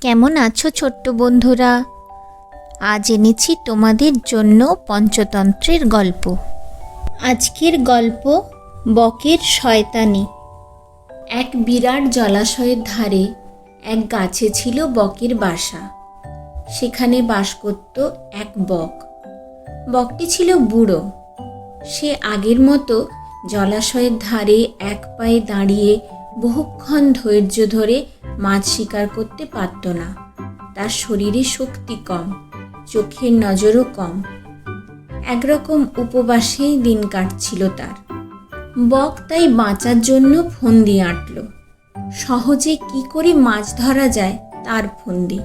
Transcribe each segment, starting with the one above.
কেমন আছো ছোট্ট বন্ধুরা? আজ এনেছি তোমাদের জন্য পঞ্চতন্ত্রের গল্প। আজকের গল্প বকের শয়তানি। এক বিরাট জলাশয়ের ধারে এক গাছে ছিল বকের বাসা। সেখানে বাস করত এক বক। বকটি ছিল বুড়ো। সে আগের মতো জলাশয়ের ধারে এক পায়ে দাঁড়িয়ে বহুক্ষণ ধৈর্য ধরে মাছ শিকার করতে পারত না। তার শরীরে শক্তি কম, চোখের নজরও কম। একরকম উপবাসেই দিন কাটছিল তার। বক তাই বাঁচার জন্য ফন্দি আঁটল। সহজে কি করে মাছ ধরা যায় তার ফন্দি।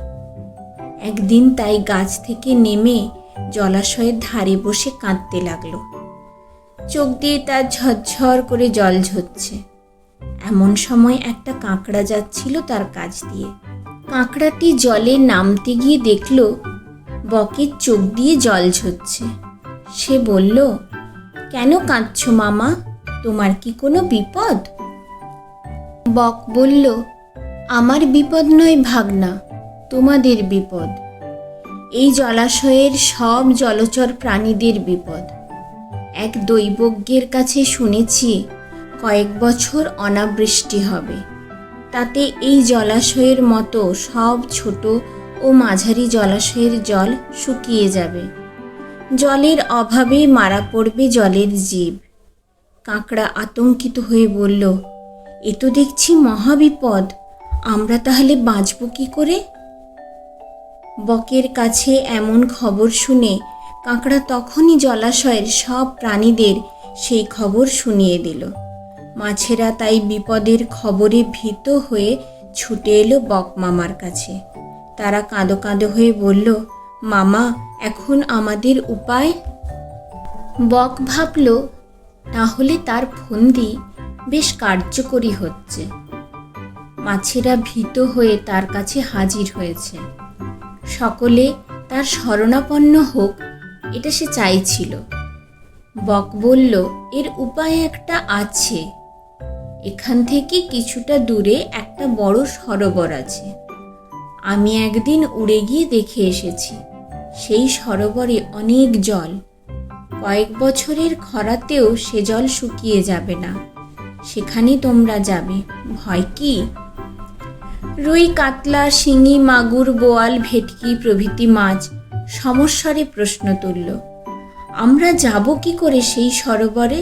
একদিন তাই গাছ থেকে নেমে জলাশয়ের ধারে বসে কাঁদতে লাগলো। চোখ দিয়ে তার ঝরঝর করে জল ঝরছে। এমন সময় একটা কাঁকড়া যাচ্ছিল তার কাছ দিয়ে। কাঁকড়াটি জলে নামতে গিয়ে দেখল বকের চোখ দিয়ে জল ঝরছে। সে বলল, কেন কাঁদছো মামা? তোমার কি কোনো বিপদ? বক বলল, আমার বিপদ নয় ভাগনা, তোমাদের বিপদ। এই জলাশয়ের সব জলচর প্রাণীদের বিপদ। এক দৈবজ্ঞের কাছে শুনেছি কয়েক বছর অনাবৃষ্টি হবে। তাতে এই জলাশয়ের মতো সব ছোট ও মাঝারি জলাশয়ের জল শুকিয়ে যাবে। জলের অভাবে মারা পড়বে জলের জীব। কাঁকড়া আতঙ্কিত হয়ে বলল, এ তো দেখছি মহাবিপদ। আমরা তাহলে বাঁচব কি করে? বকের কাছে এমন খবর শুনে কাঁকড়া তখনই জলাশয়ের সব প্রাণীদের সেই খবর শুনিয়ে দিল। মাছেরা তাই বিপদের খবরে ভীত হয়ে ছুটে এলো বক মামার কাছে। তারা কাঁদো কাঁদো হয়ে বলল, মামা, এখন আমাদের উপায়? বক ভাবল, তাহলে তার ফন্দি বেশ কার্যকরী হচ্ছে। মাছেরা ভীত হয়ে তার কাছে হাজির হয়েছে। সকলে তার শরণাপন্ন হোক, এটা সে চাইছিল। বক বলল, এর উপায় একটা আছে। এখান থেকে কিছুটা দূরে একটা বড় সরোবর আছে। আমি একদিন উড়ে গিয়ে দেখে এসেছি। সেই সরোবরে অনেক জল। কয়েক বছরের খরাতেও সে জল শুকিয়ে যাবে না। সেখানে তোমরা যাবে, ভয় কি? রুই, কাতলা, শিঙি, মাগুর, বোয়াল, ভেটকি প্রভৃতি মাছ সমস্বরে প্রশ্ন তুলল, আমরা যাব কি করে সেই সরোবরে?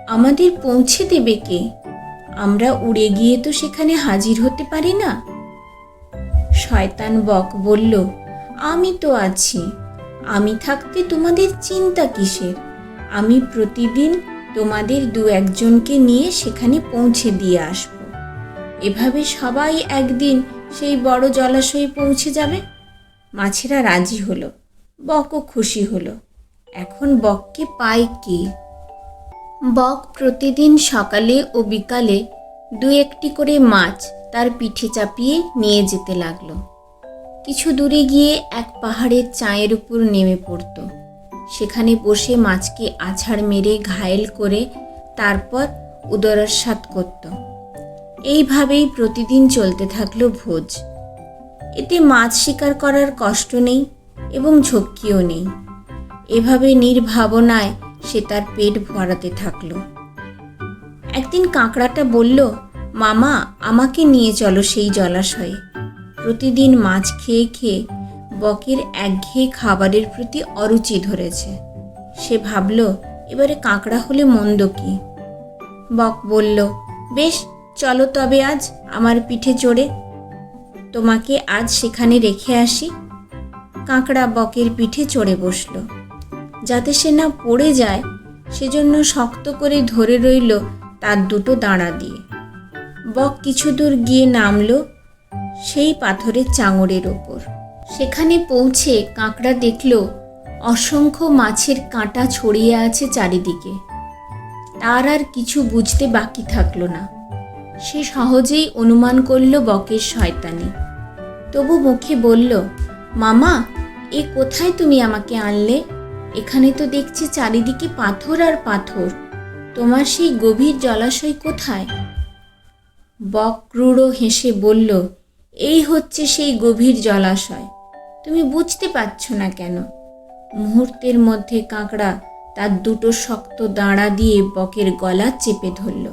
আমাদের পৌঁছে দেবে কে? আমরা উড়ে গিয়ে তো সেখানে হাজির হতে পারি না। শয়তান বক বলল, আমি তো আছি। আমি থাকতে তোমাদের চিন্তা কিসের? আমি প্রতিদিন তোমাদের দু একজনকে নিয়ে সেখানে পৌঁছে দিয়ে আসব। এভাবে সবাই একদিন সেই বড় জলাশয়ে পৌঁছে যাবে। মাছেরা রাজি হলো। বকও খুশি হলো। এখন বককে পায় কে? বক প্রতিদিন সকালে ও বিকালে দু একটি করে মাছ তার পিঠে চাপিয়ে নিয়ে যেতে লাগলো। কিছু দূরে গিয়ে এক পাহাড়ের চাঁয়ের উপর নেমে পড়ত। সেখানে বসে মাছকে আছাড় মেরে ঘায়েল করে তারপর উদরাস্বাদ করত। এইভাবেই প্রতিদিন চলতে থাকলো ভোজ। এতে মাছ শিকার করার কষ্ট নেই এবং ঝক্কিও নেই। এভাবে নির্ভাবনায় সে তার পেট ভরাতে থাকলো। একদিন কাঁকড়াটা বলল, মামা, আমাকে নিয়ে চলো সেই জলাশয়ে। প্রতিদিন মাছ খেয়ে খেয়ে বকের একঘেয়ে খাবারের প্রতি অরুচি ধরেছে। সে ভাবল, এবারে কাঁকড়া হলে মন্দ কি? বক বলল, বেশ, চলো তবে আজ আমার পিঠে চড়ে। তোমাকে আজ সেখানে রেখে আসি। কাঁকড়া বকের পিঠে চড়ে বসল। যাতে সে না পড়ে যায় সেজন্য শক্ত করে ধরে রইল তার দুটো দাঁড়া দিয়ে। বক কিছু দূর গিয়ে নামল সেই পাথরের চাঙড়ের ওপর। সেখানে পৌঁছে কাঁকড়া দেখল অসংখ্য মাছের কাঁটা ছড়িয়ে আছে চারিদিকে। তার আর কিছু বুঝতে বাকি থাকলো না। সে সহজেই অনুমান করল বকের শয়তানি। তবু মুখে বলল, মামা, এ কোথায় তুমি আমাকে আনলে? এখানে তো দেখছি চারিদিকে পাথর আর পাথর। তোমার সেই গভীর জলাশয় কোথায়? বক ক্রূর হেসে বলল, এই হচ্ছে সেই গভীর জলাশয়। তুমি বুঝতে পারছো না কেন? মুহূর্তের মধ্যে কাঁকড়া তার দুটো শক্ত দাঁড়া দিয়ে বকের গলা চেপে ধরল।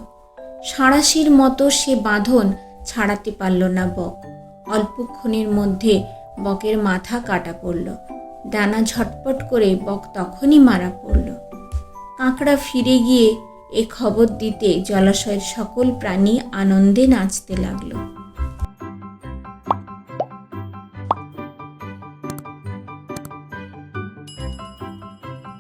সাঁড়াশির মতো সে বাঁধন ছাড়াতে পারল না বক। অল্পক্ষণের মধ্যে বকের মাথা কাটা পড়ল। ডানা ঝটপট করে বক তখনই মারা পড়ল। কাঁকড়া ফিরে গিয়ে এ খবর দিতে জলাশয়ের সকল প্রাণী আনন্দে নাচতে লাগলো।